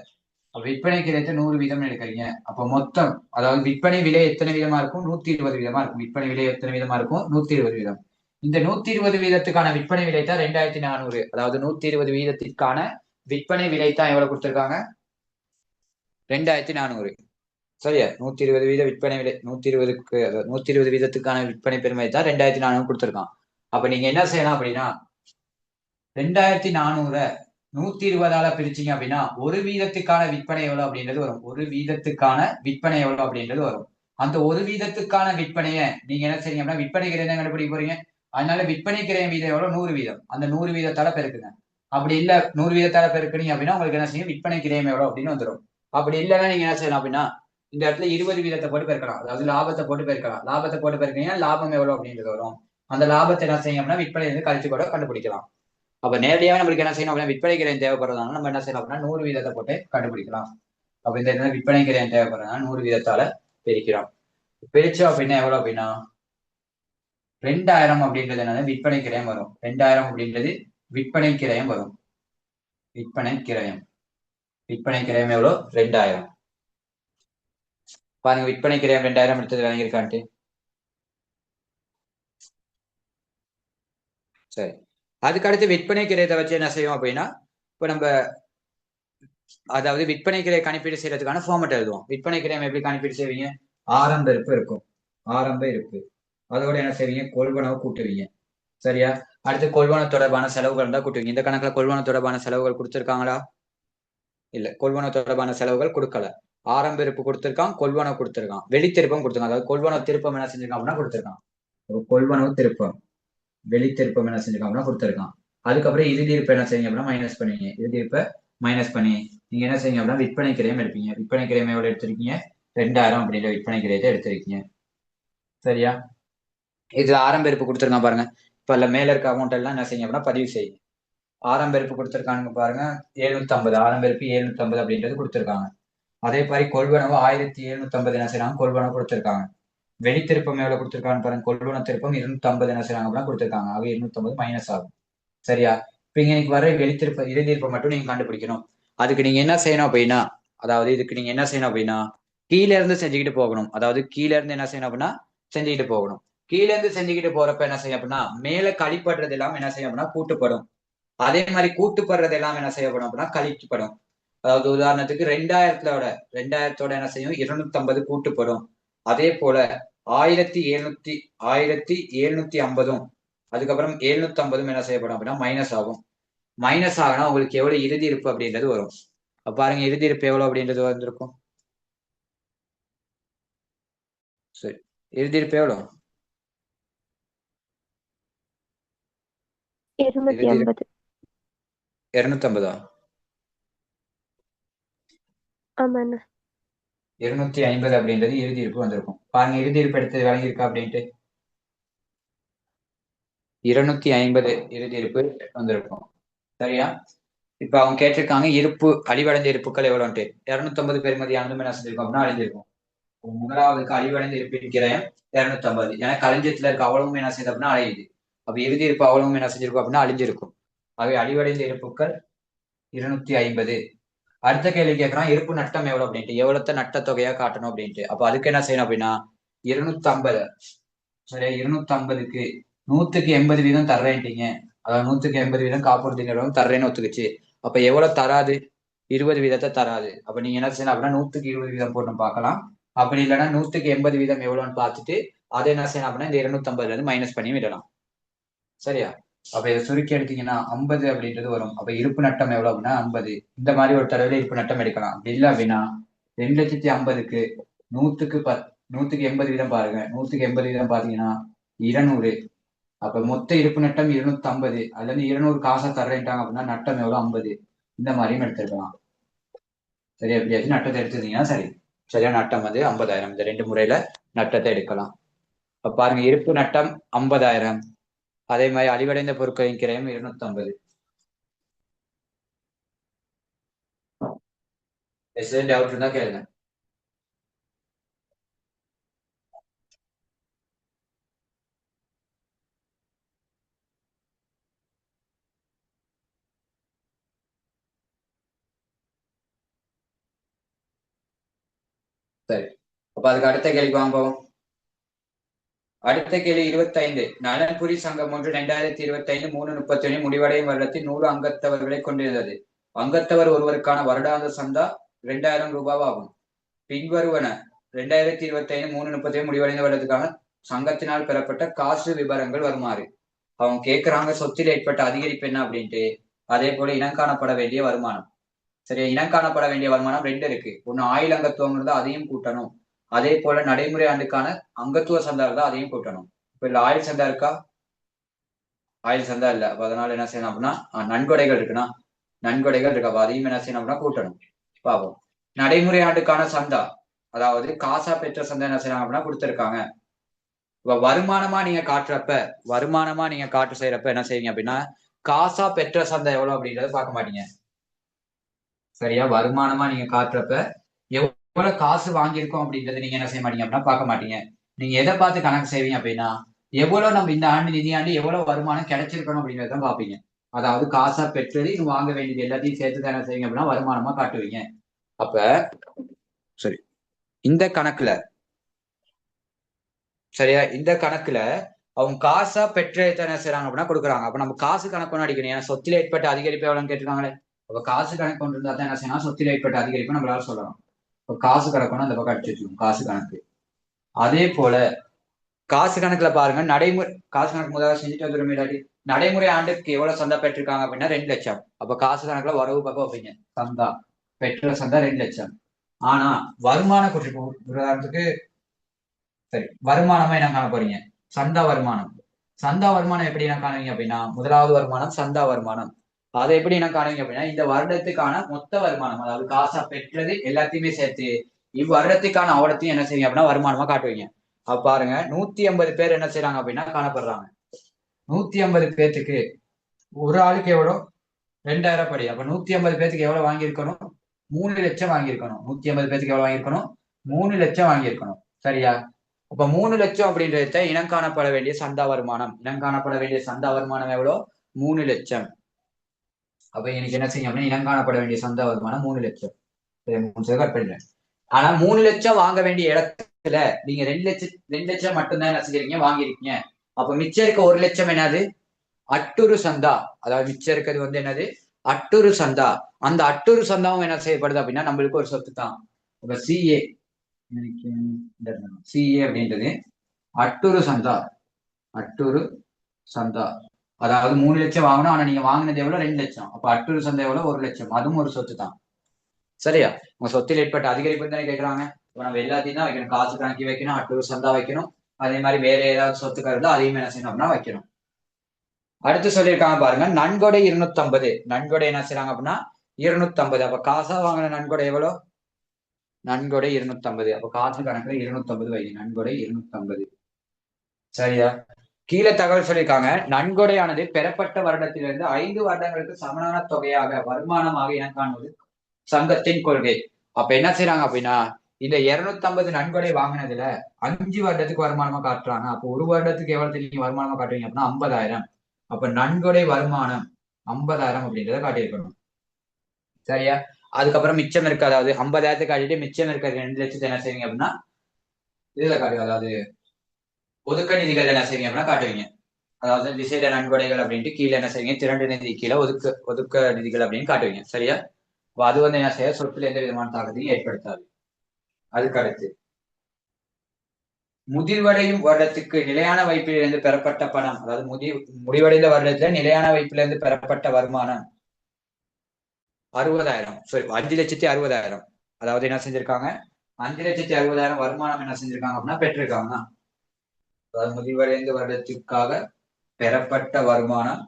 விற்பனை கிரயத்தை 100 வீதம் எடுக்கிறீங்க. அப்ப மொத்தம், அதாவது விற்பனை விலை எத்தனை வீதமா இருக்கும்? 120 வீதமா இருக்கும். விற்பனை விலை எத்தனை வீதமா இருக்கும்? 120 வீதம். இந்த 120 வீதத்துக்கான விற்பனை விலை தான் 2400. அதாவது 120 வீதத்திற்கான விற்பனை விலை தான் எவ்வளவு கொடுத்திருக்காங்க? 2400. சரியா? 120 வீத விற்பனை விலை 120க்கு, அதாவது 120 வீதத்துக்கான விற்பனை பெருமை தான் 2400 கொடுத்திருக்கான். அப்ப நீங்க என்ன செய்யலாம் அப்படின்னா 2400 120ஆல பிரிச்சீங்க அப்படின்னா ஒரு வீதத்துக்கான விற்பனை எவ்வளவு அப்படின்றது வரும். ஒரு வீதத்துக்கான விற்பனை எவ்வளவு அப்படின்றது வரும். அந்த ஒரு வீதத்துக்கான விற்பனையை நீங்க என்ன செய்யுங்க அப்படின்னா விற்பனை கிரயம் கண்டுபிடிக்க போறீங்க. அதனால விற்பனை கிரயம் வீதம் எவ்வளவு? 100 வீதம். அந்த 100 வீதத்தால பெருக்குங்க. அப்படி இல்ல 100 வீதத்தால பெருக்குனீங்க அப்படின்னா உங்களுக்கு என்ன செய்யும்? விற்பனை கிரயம் எவ்வளவு அப்படின்னு வந்துடும். அப்படி இல்லைன்னா நீங்க என்ன செய்யலாம் அப்படின்னா இந்த இடத்துல 20 வீதத்தை போட்டு பெருக்கலாம். அதாவது லாபத்தை போட்டு பெருக்கலாம். லாபத்தை போட்டு பெருக்கீங்கன்னா லாபம் எவ்வளவு அப்படின்றது வரும். அந்த லாபத்தை என்ன செய்யும் அப்படின்னா விற்பனை இருந்து கழிச்சு கூட கண்டுபிடிக்கலாம். அப்ப நேரடியாக நம்மளுக்கு என்ன செய்யணும் அப்படின்னா விற்பனை கிரயம் தேவைப்படுறதுனால நம்ம என்ன செய்யலாம் அப்படின்னா 100 வீதத்தை போட்டு கண்டுபிடிக்கலாம். அப்ப இந்த இடத்துல விற்பனை கிரயம் தேவைப்படுறதுனால 100 வீதத்தால பிரிக்கிறோம். பிரிச்சோம் அப்படின்னா எவ்வளவு அப்படின்னா 2000 அப்படின்றது என்னது? விற்பனை கிரயம் வரும். 2000 அப்படின்றது விற்பனை கிரயம் வரும். விற்பனை கிரயம். விற்பனை கிரயம் எவ்வளவு? 2000. பாருங்க, விற்பனை கிரயம் 2000 எடுத்தது வாங்கியிருக்கான்ட்டு. சரி, அதுக்கு அடுத்து விற்பனை கிரயத்தை வச்சு என்ன செய்வோம் அப்படின்னா இப்ப நம்ம, அதாவது விற்பனை கிரைய கணிப்பீடு செய்யறதுக்கான ஃபார்மட் எழுதுவோம். விற்பனை கிரயம் எப்படி கணிப்பீடு செய்வீங்க? ஆரம்ப இருப்பு இருக்கும். ஆரம்ப இருப்பு. அதோட என்ன செய்வீங்க? கொள்வனவு கூட்டுவீங்க. சரியா? அடுத்து கொள்வனவு தொடர்பான செலவுகள் தான் கூட்டுவீங்க. இந்த கணக்குல கொள்வனவு தொடர்பான செலவுகள் கொடுத்திருக்காங்களா? இல்ல, கொள்வனவு தொடர்பான செலவுகள் கொடுக்கல. ஆரம்ப இருப்பு கொடுத்திருக்கான், கொள்வனவு கொடுத்திருக்கான், வெளித்திருப்பம் கொடுத்திருக்கான். அதாவது கொள்வனவு திருப்பம் என்ன செஞ்சிருக்கான் அப்படின்னா கொடுத்திருக்கான். கொள்வனவு திருப்பம், வெளித்திருப்பம் என்ன செஞ்சிருக்கான் அப்படின்னா கொடுத்திருக்கான். அதுக்கப்புறம் இறுதி இருப்பு என்ன செய்யுங்க அப்படின்னா மைனஸ் பண்ணுவீங்க. இறுதி இருப்பை மைனஸ் பண்ணி நீங்க என்ன செய்யுங்க அப்படின்னா விற்பனை கிரயம் எடுப்பீங்க. விற்பனை கிரயம் எவ்வளவு எடுத்திருக்கீங்க? 2000 அப்படின்ற விற்பனை கிரயத்தை எடுத்திருக்கீங்க. சரியா? இதுல ஆரம்ப இருப்பு கொடுத்துருக்கான் பாருங்க. இப்ப இல்ல மேல இருக்க அமௌண்ட் எல்லாம் என்ன செய்யுங்க அப்படின்னா பதிவு செய்யுங்க. ஆரம்ப இருப்பு கொடுத்துருக்காங்க பாருங்க 750. ஆரம்ப இருப்பு 750 அப்படின்றது கொடுத்துருக்காங்க. அதே மாதிரி கொள்வனவு 1750 என்ன செய்யறாங்க? கொள்வனவு கொடுத்துருக்காங்க. வெளித்திருப்பம் எவ்வளவு கொடுத்துருக்காங்க பாருங்க. கொள்வன திருப்பம் 250 என்ன செய்யறாங்க அப்படின்னா கொடுத்துருக்காங்க. ஆக 250 மைனஸ் ஆகும். சரியா? இப்ப இங்க இன்னைக்கு வர வெளித்திருப்ப இறுதியிருப்பை மட்டும் நீங்க கண்டுபிடிக்கணும். அதுக்கு நீங்க என்ன செய்யணும் அப்படின்னா, அதாவது இதுக்கு நீங்க என்ன செய்யணும் அப்படின்னா கீழே இருந்து செஞ்சுக்கிட்டு போகணும். அதாவது கீழே இருந்து என்ன செய்யணும் அப்படின்னா செஞ்சுக்கிட்டு போகணும். கீழே இருந்து செஞ்சுக்கிட்டு போறப்ப என்ன செய்யும் அப்படின்னா மேல கழிப்படுறது எல்லாம் என்ன செய்யும் அப்படின்னா கூட்டுப்படும். அதே மாதிரி கூட்டுப்படுறது எல்லாம் என்ன செய்யப்படும் அப்படின்னா கழிக்கப்படும். அதாவது உதாரணத்துக்கு 2000 என்ன செய்யும்? 250 கூட்டுப்படும். அதே போல 1750 அதுக்கப்புறம் 750 என்ன செய்யப்படும் அப்படின்னா மைனஸ் ஆகும். மைனஸ் ஆகினா உங்களுக்கு எவ்வளவு இறுதி இருப்பு அப்படின்றது வரும். பாருங்க, இறுதி இருப்பு எவ்வளவு அப்படின்றது வந்திருக்கும். சரி, இறுதி இருப்பு எவ்வளவு? 250. 250. ஆமாண்ணா. 250 அப்படின்றது இறுதி இருப்பு வந்திருக்கும். பாருங்க, இறுதி இருப்பு எடுத்து வழங்கியிருக்கா அப்படின்ட்டு 250 இறுதி இருப்பு வந்திருக்கும். சரியா? இப்ப அவங்க கேட்டிருக்காங்க இருப்பு அழிவடைந்த இருப்புகள் எவ்வளவுன்ட்டு. 250 பெருமதியானதும் என்ன செஞ்சிருக்கோம் அப்படின்னா அழிஞ்சிருக்கும். முதலாவதுக்கு அழிவடைந்த இருப்பின் கிரயம் 250. ஏன்னா களஞ்சியத்துல இருக்க அவ்வளவும் என்ன செய்யுது அப்படின்னா அழியுது. அப்ப இறுதி இருப்பு அவ்வளவும் என்ன செஞ்சிருக்கும் அப்படின்னா அழிஞ்சிருக்கும். ஆகவே அழிவடைந்த இருப்புகள் 250. அடுத்த கேள்வி கேட்கறான் இருப்பு நட்டம் எவ்வளவு அப்படின்ட்டு. எவ்வளவு நட்ட தொகையா காட்டணும் அப்படின்ட்டு. அப்ப அதுக்கு என்ன செய்யணும் அப்படின்னா 250. சரியா? 250க்கு 100% தர்றேன்ட்டீங்க. அதாவது 100% காப்புறுதி நிறுவனம் தர்றேன்னு ஒத்துக்குச்சு. அப்ப எவ்வளவு தராது? 20% தராது. அப்ப நீங்க என்ன செய்யணும் அப்படின்னா 100% போட்டு பார்க்கலாம். அப்படி இல்லைன்னா 180% எவ்வளவுன்னு பார்த்துட்டு அதை என்ன செய்யணும் அப்படின்னா இந்த 250 இருந்து மைனஸ் பண்ணி விடலாம். சரியா? அப்ப இதை சுருக்கி எடுத்தீங்கன்னா 50 அப்படின்றது வரும். அப்ப இருப்பு நட்டம் எவ்வளவு அப்படின்னா 50. இந்த மாதிரி ஒரு தடவை இருப்பு நட்டம் எடுக்கலாம். அப்படி இல்லை அப்படின்னா 2,50,000க்கு 100% பாருங்க. 180% பாத்தீங்கன்னா 200. அப்ப மொத்த இருப்பு நட்டம் 250. அதுல இருந்து 200 காசா தர்றேன்ட்டாங்க அப்படின்னா நட்டம் எவ்வளவு 50. இந்த மாதிரியும் எடுத்துருக்கலாம். சரியா? எப்படியாச்சும் நட்டத்தை எடுத்துட்டீங்கன்னா சரி. சரியா? நட்டம் 50,000. இந்த 2 முறையில நட்டத்தை எடுக்கலாம். இப்ப பாருங்க, இருப்பு நட்டம் 50,000. அதே மாதிரி அழிவடைந்த பொருட்களின் கிரயம் 250. டவுட் இருந்தா கேளுங்க. சரி, அப்ப அதுக்கு அடுத்த கேள்வி வாங்குவோம். அடுத்த கேள்வி 25. நலன்புரி சங்கம் ஒன்று 2025 3/31 முடிவடையும் வருடத்தில் 100 அங்கத்தவர்களை கொண்டிருந்தது. அங்கத்தவர் ஒருவருக்கான வருடாந்த சந்தா 2,000 ரூபாய் ஆகும். பின்வருவன 2025 3/31 முடிவடைந்த வருடத்துக்கான சங்கத்தினால் பெறப்பட்ட காசு விவரங்கள் வருமாறு. அவங்க கேட்கிறாங்க சொத்தில் ஏற்பட்ட அதிகரிப்பு என்ன அப்படின்ட்டு. அதே போல இனம் காணப்பட வேண்டிய வருமானம். சரியா? இனம் காணப்பட வேண்டிய வருமானம் 2 இருக்கு. ஒண்ணு ஆயுள் அங்கத்துவம் இருந்தா அதையும் கூட்டணும். அதே போல நடைமுறை ஆண்டுக்கான அங்கத்துவ சந்தா இருந்தா அதையும் கூட்டணும். இப்ப இல்ல ஆயுள் சந்தா இருக்கா? ஆயுள் சந்தா இல்ல. அப்ப அதனால என்ன செய்யணும் அப்படின்னா நன்கொடைகள் இருக்குன்னா நன்கொடைகள் இருக்கு. அப்ப அதையும் என்ன செய்யணும் அப்படின்னா கூட்டணும். பாப்போம். நடைமுறை ஆண்டுக்கான சந்தா, அதாவது காசா பெற்ற சந்தா என்ன செய்யறாங்க அப்படின்னா கொடுத்திருக்காங்க. இப்ப வருமானமா நீங்க காட்டு செய்யறப்ப என்ன செய்வீங்க அப்படின்னா காசா பெற்ற சந்தா எவ்வளவு அப்படின்றத பார்க்க மாட்டீங்க. சரியா? வருமானமா நீங்க காட்டுறப்ப எவ்வளவு காசு வாங்கியிருக்கோம் அப்படின்றத நீங்க என்ன செய்ய மாட்டீங்க அப்படின்னா பார்க்க மாட்டீங்க. நீங்க எதை பார்த்து கணக்கு செய்வீங்க அப்படின்னா எவ்வளவு நம்ம இந்த ஆண்டு நிதியாண்டு எவ்வளவு வருமானம் கிடைச்சிருக்கணும் அப்படின்றத பார்ப்பீங்க. அதாவது காசா பெற்றது இது வாங்க வேண்டியது எல்லாத்தையும் சேர்த்து தான் என்ன செய்வீங்க அப்படின்னா வருமானமா காட்டுவீங்க. அப்ப சரி, இந்த கணக்குல சரியா, இந்த கணக்குல அவங்க காசா பெற்ற என்ன செய்யறாங்க அப்படின்னா கொடுக்குறாங்க. அப்ப நம்ம காசு கணக்கு ஒன்று அடிக்கணும். ஏன்னா சொத்தில் ஏற்பட்ட அதிகரிப்பு எவ்வளவுன்னு கேட்டிருக்காங்களே. அப்ப காசு கணக்கு ஒன்று இருந்தா தான் என்ன செய்யணும், சொத்தில் ஏற்பட்ட அதிகரிப்பு நம்மளால சொல்லலாம். இப்ப காசு கணக்குன்னு அந்த பக்கம் அடிச்சு வச்சுக்கணும், காசு கணக்கு. அதே போல காசு கணக்குல பாருங்க, காசு கணக்கு முதல்ல செஞ்சுட்டு வந்துடும். இல்லாட்டி நடைமுறை ஆண்டுக்கு எவ்வளவு சந்தா பெற்றிருக்காங்க அப்படின்னா 2,00,000. அப்ப காசு கணக்குல வரவு பக்கம் வைப்பீங்க. சந்தா பெற்ற சந்தா 2,00,000. ஆனா வருமான குறிப்பு உதாரணத்துக்கு சரி, வருமானமா என்ன காண போறீங்க? சந்தா வருமானம். சந்தா வருமானம் எப்படி என்ன காணுவீங்க அப்படின்னா முதலாவது வருமானம் சந்தா வருமானம். அதை எப்படி என்ன காணுவீங்க அப்படின்னா இந்த வருடத்துக்கான மொத்த வருமானம், அதாவது காசா பெற்றது எல்லாத்தையுமே சேர்த்து இவ்வருடத்துக்கான அவலத்தையும் என்ன செய்வீங்க அப்படின்னா வருமானமா காட்டுவீங்க. அப்ப பாருங்க, 150 பேர் என்ன செய்யறாங்க அப்படின்னா காணப்படுறாங்க. 150 பேத்துக்கு ஒரு ஆளுக்கு எவ்வளவு? 2,000 படி. அப்ப 150 பேத்துக்கு எவ்வளவு வாங்கியிருக்கணும்? 3,00,000 வாங்கியிருக்கணும். 150 பேத்துக்கு எவ்வளவு வாங்கியிருக்கணும்? 3,00,000 வாங்கியிருக்கணும். சரியா? அப்ப 3,00,000 அப்படின்றத இனம் காணப்பட வேண்டிய சந்தா வருமானம். இனம் காணப்பட வேண்டிய சந்தா வருமானம் எவ்வளோ? 3,00,000. அப்ப எனக்கு என்ன செய்யும் அப்படின்னா இனம் காணப்பட வேண்டிய சந்தா வருமானம் 3,00,000. கட் பண்ணிடுறேன். ஆனா 3,00,000 வாங்க வேண்டிய இடத்துல நீங்க 2,00,000 மட்டும்தான் என்ன செஞ்சிருக்கீங்க வாங்கியிருக்கீங்க. அப்ப மிச்சம் இருக்க 1,00,000 என்னது? அட்டுரு சந்தா. அதாவது மிச்சம் இருக்கிறது என்னது? அட்டுரு சந்தா. அந்த அட்டுரு சந்தாவும் என்ன செய்யப்படுது அப்படின்னா நம்மளுக்கு ஒரு சொத்து தான். இப்ப சிஏ சிஏ அப்படின்றது அட்டுரு சந்தா. அட்டுரு சந்தா, அதாவது 3,00,000 வாங்கணும். ஆனா நீங்க வாங்கினது எவ்வளவு? 2,00,000. அப்ப அட்டுரு சந்தா எவ்வளவு? 1,00,000. அதுவும் ஒரு சொத்து தான். சரியா? உங்க சொத்தில் ஏற்பட்ட அதிகரிப்பு தானே கேட்கறாங்க. இப்ப நம்ம எல்லாத்தையும் தான் வைக்கணும். காசு கணக்கி வைக்கணும், அட்டுரு சந்தா வைக்கணும். அதே மாதிரி வேற ஏதாவது சொத்துக்கள் இருந்தா அதையும் என்ன செய்யணும் அப்படின்னா வைக்கணும். அடுத்து சொல்லியிருக்காங்க பாருங்க, நன்கொடை 250. நன்கொடை என்ன செய்யறாங்க அப்படின்னா 250. அப்ப காசா வாங்கின நன்கொடை எவ்வளவு? நன்கொடை 250. அப்ப காசு கணக்குல 250 வைங்க. நன்கொடை 250. சரியா? கீழே தகவல் சொல்லியிருக்காங்க, நன்கொடையானது பெறப்பட்ட வருடத்திலிருந்து 5 வருடங்களுக்கு சமனான தொகையாக வருமானமாக இனம் காணுவது சங்கத்தின் கொள்கை. அப்ப என்ன செய்யறாங்க அப்படின்னா இந்த 250 நன்கொடை வாங்கினதுல 5 வருடத்துக்கு வருமானமா காட்டுறாங்க. அப்போ ஒரு வருடத்துக்கு எவ்வளவு நீங்க வருமானமா காட்டுவீங்க அப்படின்னா 50,000. அப்ப நன்கொடை வருமானம் 50,000 அப்படின்றத காட்டியிருக்கணும். சரியா? அதுக்கப்புறம் மிச்சம் இருக்கு, அதாவது 50,000 காட்டிட்டு மிச்சம் இருக்க 2,00,000 என்ன செய்வீங்க அப்படின்னா இதுல காட்டுங்க, அதாவது ஒதுக்க நிதிகள் என்ன செய்வீங்க அப்படின்னா காட்டுவீங்க. அதாவது விசேட நன்கொடைகள் அப்படின்ட்டு கீழே என்ன செய்வீங்க, திரண்டு நிதி கீழே ஒதுக்க நிதிகள் அப்படின்னு காட்டுவீங்க. சரியா? அது வந்து என்ன செய்ய, சொத்துல எந்த விதமான தாக்கத்தையும் ஏற்படுத்தாது. அதுக்கு அடுத்து முதிர்வடையும் வருடத்துக்கு நிலையான வைப்பிலிருந்து பெறப்பட்ட பணம், அதாவது முடிவடைந்த வருடத்துல நிலையான வைப்பிலிருந்து பெறப்பட்ட வருமானம் 60,000. சாரி, 5,60,000. அதாவது என்ன செஞ்சிருக்காங்க, 5,60,000 வருமானம் என்ன செஞ்சிருக்காங்க அப்படின்னா பெற்றிருக்காங்க. அதாவது முதிர்வடைந்த வருடத்திற்காக பெறப்பட்ட வருமானம்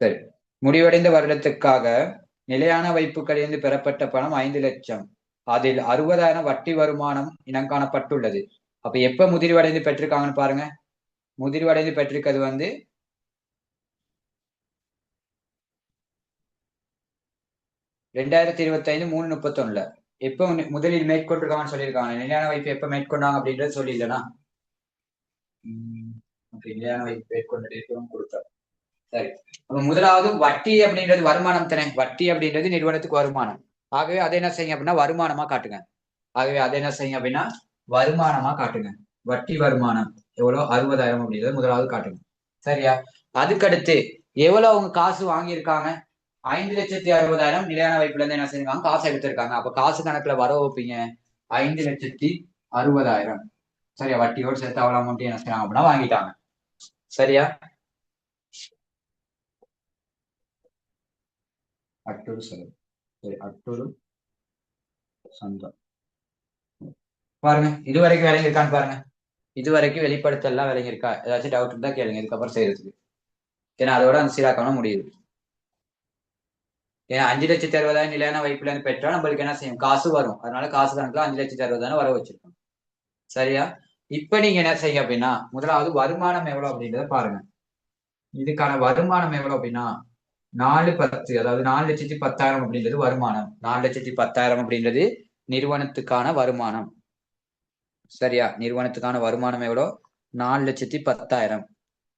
சரி, முடிவடைந்த வருடத்துக்காக நிலையான வைப்புகளிலிருந்து பெறப்பட்ட பணம் 5,00,000. அதில் 60,000 வட்டி வருமானம் இனம் காணப்பட்டுள்ளது. அப்ப எப்ப முதிர்வடைந்து பெற்றிருக்காங்கன்னு பாருங்க. முதிர்வடைந்து பெற்றிருக்கிறது வந்து 2025 3/31. எப்ப முதலில் மேற்கொண்டிருக்காங்கன்னு சொல்லியிருக்காங்க. நிலையான வைப்பு எப்ப மேற்கொண்டாங்க அப்படின்றது சொல்லி இல்லைன்னா நிலையான வைப்பு மேற்கொண்டு கொடுத்தார். சரி, அப்ப முதலாவது வட்டி அப்படின்றது வருமானம் தானே. வட்டி அப்படின்றது நிறுவனத்துக்கு வருமானம். ஆகவே அதை என்ன செய்யுங்க அப்படின்னா வருமானமா காட்டுங்க. ஆகவே அதை என்ன செய்யுங்க அப்படின்னா வருமானமா காட்டுங்க. வட்டி வருமானம் எவ்வளவு, 60,000 அப்படின்றது முதலாவது காட்டுங்க. சரியா? அதுக்கடுத்து எவ்வளவு அவங்க காசு வாங்கியிருக்காங்க, 5,60,000 நிலையான வைப்புல இருந்து என்ன செஞ்சிருக்காங்க, காசு எடுத்திருக்காங்க. அப்ப காசு கணக்குல வர வைப்பீங்க 5,60,000. சரியா? வட்டியோடு சேர்த்து அவ்வளவு அமௌண்ட் என்ன செய்யறாங்க அப்படின்னா வாங்கிட்டாங்க. சரியா? அட்டூர் செலவு. சரி, அட்டூர் சொந்தம். பாருங்க, இது வரைக்கும் விளங்கி இருக்கான்னு பாருங்க. இது வரைக்கும் வெளிப்படுத்தலாம் விளங்கி இருக்கா? ஏதாச்சும் டவுட் இருந்தா கேளுங்க இதுக்கப்புறம் செய்யறதுக்கு. ஏன்னா அதோட அந்த சீராக்காம முடியுது. ஏன்னா 5,60,000 நிலையான வைப்புல இருந்து பெற்றா நம்மளுக்கு என்ன செய்யும், காசு வரும். அதனால காசு கணக்குல 5,60,000 வர வச்சிருக்கோம். சரியா? இப்ப நீங்க என்ன செய்யுங்க அப்படின்னா முதலாவது வருமானம் எவ்வளவு அப்படின்றத பாருங்க. இதுக்கான வருமானம் எவ்வளவு அப்படின்னா 4,10, அதாவது 4,10,000 அப்படின்றது வருமானம். 4,10,000 அப்படின்றது நிறுவனத்துக்கான வருமானம். சரியா? நிறுவனத்துக்கான வருமானம் எவ்வளோ, 4,10,000.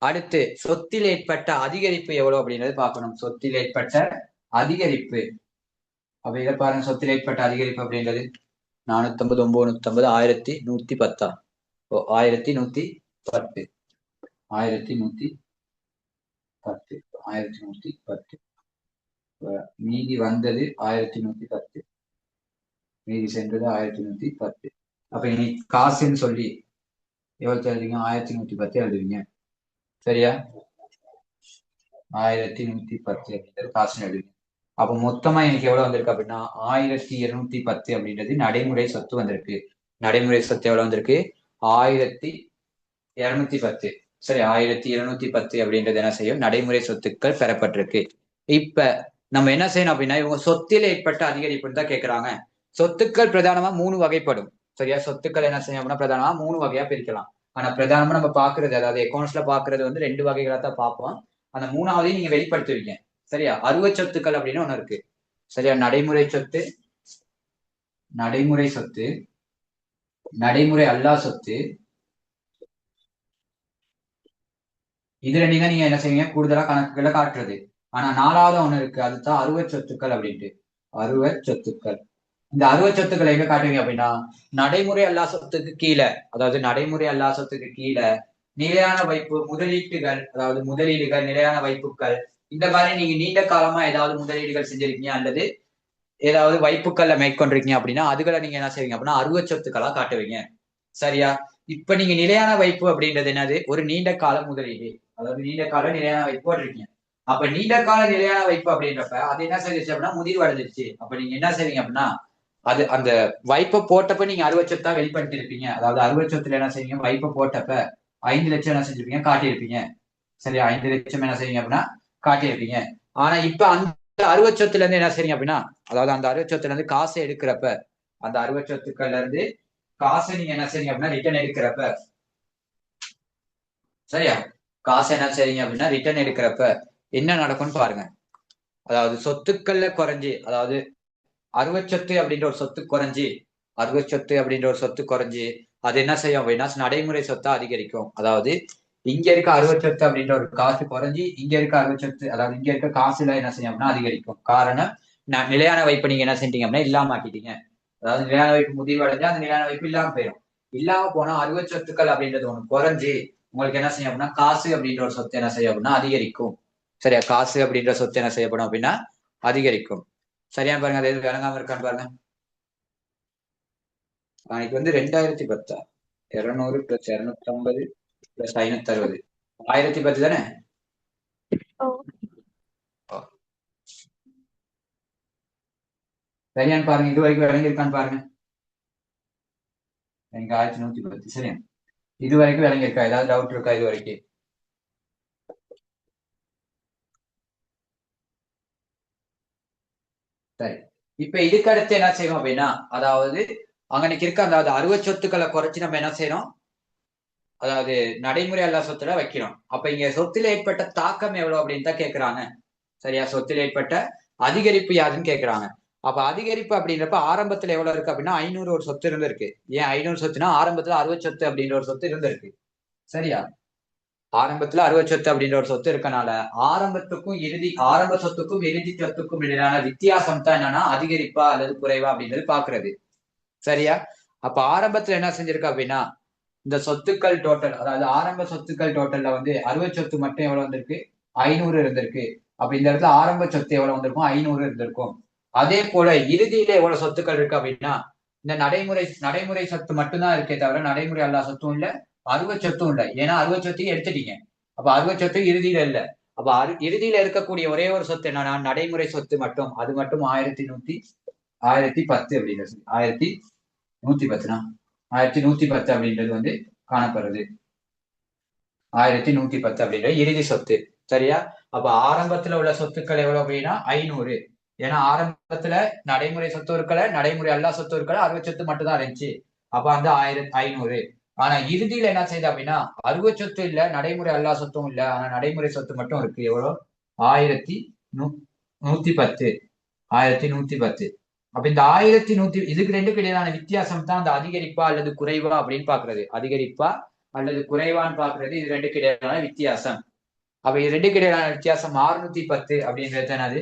அடுத்து சொத்தில் ஏற்பட்ட அதிகரிப்பு எவ்வளவு அப்படின்றது பார்க்கணும். சொத்தில் ஏற்பட்ட அதிகரிப்பு. அப்ப இதை பாருங்க, சொத்தில் ஏற்பட்ட அதிகரிப்பு அப்படின்றது 450, 950, 1,110. 1,110, 1,110, 1,110. மீதி வந்தது 1,110, மீதி சென்றது 1,110. அப்ப இனி காசுன்னு சொல்லி எவ்வளவு எழுதுவீங்க, 1,110 எழுதுவீங்க. சரியா? 1,110 அப்படின்றது காசுன்னு எழுதுவீங்க. அப்ப மொத்தமா எனக்கு எவ்வளவு வந்திருக்கு அப்படின்னா 1,210 அப்படின்றது நடைமுறை சொத்து வந்திருக்கு. நடைமுறை சொத்து எவ்வளவு வந்திருக்கு, 1,210. சரி, 1,210 அப்படின்றது என்ன செய்யும், நடைமுறை சொத்துக்கள் பெறப்பட்டிருக்கு. இப்ப நம்ம என்ன செய்யணும் அப்படின்னா இவங்க சொத்தில் ஏற்பட்ட அதிகரிப்புன்னு தான் கேட்கிறாங்க. சொத்துக்கள் பிரதானமா 3 வகைப்படும். சரியா? சொத்துக்கள் என்ன செய்யும் அப்படின்னா பிரதானமா 3 வகையா பிரிக்கலாம். ஆனா பிரதானமா நம்ம பாக்குறது, அதாவது அக்கௌண்ட்ஸ்ல பாக்குறது வந்து 2 வகைகளா தான் பார்ப்போம். அந்த 3ஆவதையும் நீங்க வெளிப்படுத்துவீங்க. சரியா? அருவ சொத்துக்கள் அப்படின்னு ஒண்ணு இருக்கு. சரியா? நடைமுறை சொத்து, நடைமுறை சொத்து, நடைமுறை அல்லா சொத்து. இது ரெண்டையும் தான் நீங்க என்ன செய்வீங்க, கூடுதலா கணக்குகளை காட்டுறது. ஆனா 4ஆவது ஒண்ணு இருக்கு, அதுதான் அருவ சொத்துக்கள் அப்படின்ட்டு. அருவ சொத்துக்கள். இந்த அருவ சொத்துக்களை எங்க காட்டுவீங்க அப்படின்னா நடைமுறை அல்லா சொத்துக்கு கீழே, அதாவது நடைமுறை அல்லா சொத்துக்கு கீழே நிலையான வைப்பு முதலீட்டுகள், அதாவது முதலீடுகள், நிலையான வைப்புகள். இந்த மாதிரி நீங்க நீண்ட காலமா ஏதாவது முதலீடுகள் செஞ்சிருக்கீங்க அல்லது ஏதாவது வைப்புக்கள்ல மேற்கொண்டிருக்கீங்க அப்படின்னா அதுகளை நீங்க என்ன செய்வீங்க அப்படின்னா அருவ சொத்துக்களா காட்டுவீங்க. சரியா? இப்ப நீங்க நிலையான வைப்பு அப்படின்றது என்னது, ஒரு நீண்ட கால முதலீடு. அதாவது நீண்ட கால நிலையான வைப்பு போட்டிருக்கீங்க. அப்ப நீண்ட கால நிலையான வைப்பு அப்படின்றப்ப அது என்ன செய்யுச்சு அப்படின்னா முதிர்வடைஞ்சிருச்சு. அப்ப நீங்க என்ன செய்வீங்க அப்படின்னா அது அந்த வைப்பை போட்டப்ப நீங்க அருவ சொத்தா வெளிப்படுத்தி இருப்பீங்க. அதாவது அருவ சொத்துல என்ன செய்வீங்க, வைப்பை போட்டப்ப 5,00,000 என்ன செஞ்சிருப்பீங்க, காட்டியிருப்பீங்க. சரியா? 5,00,000 என்ன செய்வீங்க அப்படின்னா காட்டியிருப்பீங்க. ஆனா இப்ப அந்த அருவ சொத்துல இருந்து என்ன செய்றீங்க அப்படின்னா, அதாவது அந்த அருவ சொத்துல இருந்து காசை எடுக்கிறப்ப, அந்த அருவ சொத்துக்கள்ல இருந்து காசை நீங்க என்ன செய்றீங்க அப்படின்னா ரிட்டர்ன் எடுக்கிறப்ப, சரியா, காசை என்ன செய்றீங்க அப்படின்னா ரிட்டர்ன் எடுக்கிறப்ப என்ன நடக்கும்னு பாருங்க. அதாவது சொத்துக்கள்ல குறைஞ்சி, அதாவது அருவச்சொத்து அப்படின்ற ஒரு சொத்து குறைஞ்சி, அருவச்சொத்து அப்படின்ற ஒரு சொத்து குறைஞ்சி அது என்ன செய்யும் அப்படின்னா நடைமுறை சொத்தா அதிகரிக்கும். அதாவது இங்க இருக்க அறுவை சொத்து அப்படின்ற ஒரு காசு குறைஞ்சி இங்க இருக்க அறுவை சொத்து, அதாவது இங்க இருக்க காசுல என்ன செய்யும் அப்படின்னா அதிகரிக்கும். காரணம், நான் நிலையான வைப்பு நீங்க என்ன செஞ்சீங்க அப்படின்னா இல்லாம ஆக்கிட்டீங்க. அதாவது நிலையான வைப்பு முதிர்வடைஞ்சா அந்த நிலையான வைப்பு இல்லாம போயிடும். இல்லாம போனா அறுவை சொத்துக்கள் அப்படின்றது ஒண்ணு குறைஞ்சி உங்களுக்கு என்ன செய்யும் அப்படின்னா காசு அப்படின்ற ஒரு சொத்து என்ன செய்யும் அப்படின்னா அதிகரிக்கும். சரியா? காசு அப்படின்ற சொத்து என்ன செய்யப்படும் அப்படின்னா அதிகரிக்கும். சரியா பாருங்க, அது எது விளங்காம இருக்கான்னு பாருங்க. நாளைக்கு 2010 200 பிளஸ் 250 பிளஸ் 560 1010 தானே? ஓ. சரியான்னு பாருங்க, இது வரைக்கும் விளங்கியிருக்கான்னு பாருங்க. எனக்கு 1110. சரியா? இது வரைக்கும் விளங்கியிருக்கா? ஏதாவது டவுட் இருக்கா இது வரைக்கும்? சரி. இப்ப இதுக்கு அடுத்து என்ன செய்யணும் அப்படின்னா, அதாவது அங்கனைக்கு இருக்க அதாவது அறுவை சொத்துக்களை குறைச்சு நம்ம என்ன செய்யறோம், அதாவது நடைமுறை அல்லா சொத்துல வைக்கிறோம். அப்ப இங்க சொத்துல ஏற்பட்ட தாக்கம் எவ்வளவு அப்படின்னு தான் கேக்குறாங்க. சரியா? சொத்தில் ஏற்பட்ட அதிகரிப்பு யாருன்னு கேக்குறாங்க. அப்ப அதிகரிப்பு அப்படின்றப்ப ஆரம்பத்துல எவ்வளவு இருக்கு அப்படின்னா 500 ஒரு சொத்து இருந்திருக்கு. ஏன் 500 சொத்துனா ஆரம்பத்துல அறுவை சொத்து அப்படின்ற ஒரு சொத்து இருந்திருக்கு. சரியா? ஆரம்பத்துல அறுவை சொத்து அப்படின்ற ஒரு சொத்து இருக்கனால ஆரம்ப சொத்துக்கும் இறுதி சொத்துக்கும் இடையிலான வித்தியாசம் தான் என்னன்னா அதிகரிப்பா அல்லது குறைவா அப்படின்றது பாக்குறது. சரியா? அப்ப ஆரம்பத்துல என்ன செஞ்சிருக்கு அப்படின்னா இந்த சொத்துக்கள் டோட்டல், அதாவது ஆரம்ப சொத்துக்கள் டோட்டல்ல அறுவை சொத்து மட்டும் எவ்வளவு வந்திருக்கு, 500 இருந்திருக்கு. அப்ப இந்த இடத்துல ஆரம்ப சொத்து எவ்வளவு வந்திருக்கும், 500 இருந்திருக்கும். அதே போல இறுதியில எவ்வளவு சொத்துக்கள் இருக்கு அப்படின்னா இந்த நடைமுறை சொத்து மட்டும்தான் இருக்கே தவிர நடைமுறை அல்லா சொத்தும் இல்ல, அறுவை சொத்தும் இல்ல. ஏன்னா அறுவை சொத்தையும் எடுத்துட்டீங்க. அப்ப அறுவை சொத்து இறுதியில இல்ல. அப்ப இறுதியில இருக்கக்கூடிய ஒரே ஒரு சொத்து என்னன்னா நடைமுறை சொத்து மட்டும். அது மட்டும் 1110 அப்படின்றது, 1110னா 1110 அப்படின்றது காணப்படுறது. 1110 அப்படின்ற இறுதி சொத்து. சரியா? அப்ப ஆரம்பத்துல உள்ள சொத்துக்கள் எவ்வளவு அப்படின்னா 500. ஏன்னா ஆரம்பத்துல நடைமுறை சொத்து இருக்கல, நடைமுறை அல்லா சொத்து இருக்கல, அறுவை சொத்து மட்டும் தான் இருந்துச்சு. அப்ப 500. ஆனா இறுதியில என்ன செய்யுது அப்படின்னா அறுவை சொத்து இல்ல, நடைமுறை அல்லா சொத்தும் இல்ல, ஆனா நடைமுறை சொத்து மட்டும் இருக்கு. எவ்வளவு? 1110. 1110. அப்ப இந்த 1100 இதுக்கு ரெண்டுக்கு இடையிலான வித்தியாசம் தான் அந்த அதிகரிப்பா அல்லது குறைவா அப்படின்னு பாக்குறது. அதிகரிப்பா அல்லது குறைவான்னு பாக்குறது இது ரெண்டுக்கு இடையிலான வித்தியாசம். அப்ப இது ரெண்டுக்கு இடையிலான வித்தியாசம் 610 அப்படின்றது என்னது,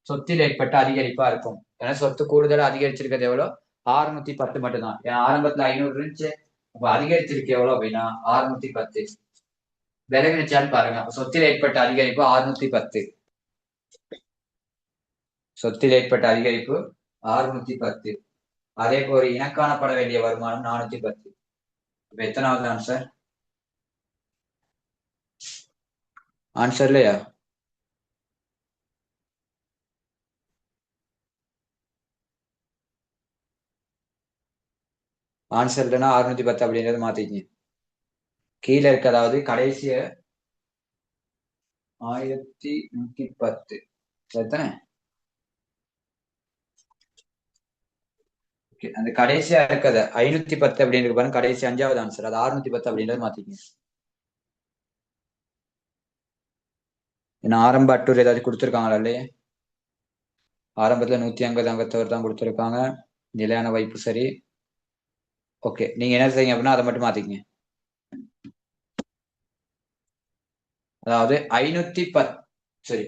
சொத்தில் ஏற்பட்ட அதிகரிப்பா இருக்கும். ஏன்னா சொத்து கூடுதலா அதிகரிச்சிருக்கிறது எவ்வளவு, 610 மட்டும்தான். ஏன்னா ஆரம்பத்துல 500 இருந்துச்சு. அப்ப அதிகரிச்சிருக்கு எவ்வளவு அப்படின்னா 610. விலகினுச்சான்னு பாருங்க. சொத்தில் ஏற்பட்ட அதிகரிப்பு 610. சொத்தில் ஏற்பட்ட அதிகரிப்பு 610. அதே போல இனக்காணப்பட வேண்டிய வருமானம் 410. இப்ப எத்தனாவது ஆன்சர்? ஆன்சர் இல்லையா? ஆன்சர் இல்லைன்னா 610 அப்படின்றத மாத்திக்கங்க. கீழே இருக்க அதாவது கடைசிய 1110 எத்தனை, அந்த கடைசியா இருக்கிறத 510 அப்படின்னு பாருங்க, கடைசி 5வது ஆன்சர் அது 610 அப்படின்றத மாத்திக்கங்க. ஏன்னா ஆரம்ப அட்டூர் ஏதாச்சும் கொடுத்துருக்காங்களா இல்லையே? ஆரம்பத்துல 150 அங்கத்தவர் தான் கொடுத்துருக்காங்க. நிலையான வைப்பு சரி. ஓகே, நீங்க என்ன செய்யுங்க அப்படின்னா அதை மட்டும் மாத்திக்கங்க. அதாவது 510, சரி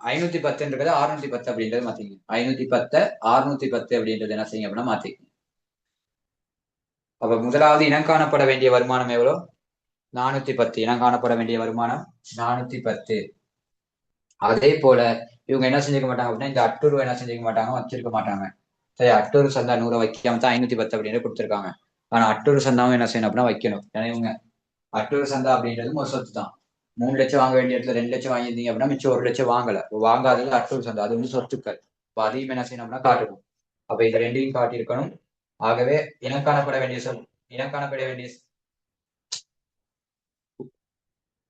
510 610 அப்படின்றது மாத்திக்கங்க. 510 610 அப்படின்றது என்ன செய்யுங்க அப்படின்னா மாத்திக்கங்க. அப்ப முதலாவது இனம் காணப்பட வேண்டிய வருமானம் எவ்வளவு, 410. இனம் காணப்பட வேண்டிய வருமானம் 410. அதே போல இவங்க என்ன செஞ்சுக்க மாட்டாங்க அப்படின்னா இந்த அட்டூர்வை என்ன செஞ்சுக்க மாட்டாங்க, வச்சிருக்க மாட்டாங்க. சரி, அட்டூர் சந்தா 100 வைக்காம தான் 510 அப்படின்னு கொடுத்துருக்காங்க. ஆனா அட்டூர் சந்தாவும் என்ன செய்யணும் அப்படின்னா வைக்கணும். ஏன்னா இவங்க அட்டூர் சந்தா அப்படின்றது ஒரு சொத்து தான். 3 லட்சம் வாங்க வேண்டிய இடத்துல 2 லட்சம் வாங்கியிருந்தீங்க அப்படின்னா மிச்சம் 1 லட்சம் வாங்கல. வாங்காதது அட்டூர் சந்தா, அது சொத்துக்கள். இப்ப அதையும் என்ன செய்யணும் அப்படின்னா காட்டணும். அப்ப இந்த ரெண்டையும் காட்டியிருக்கணும். ஆகவே இனக்காணப்பட வேண்டிய இனக்காணப்பட வேண்டிய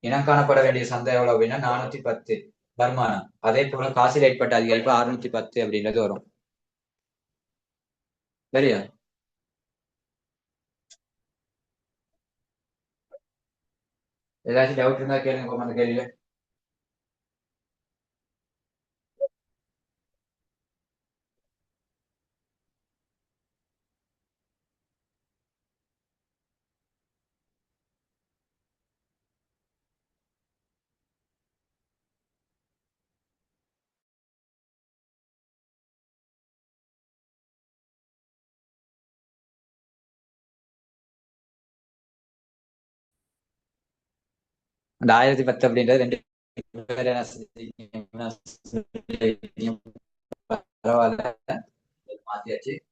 இனங்காணப்பட வேண்டிய சந்தை எவ்வளவு அப்படின்னா 410 வருமானம். அதே போல காசில் ஏற்பட்ட அதிகரிப்பு 610 அப்படின்றது வரும். சரியா? ஏதாச்சும் டவுட் இருந்தா கேளுங்க அந்த கேள்வியில. அந்த 1010 அப்படின்றது ரெண்டு பரவாயில்ல மாத்தியாச்சு.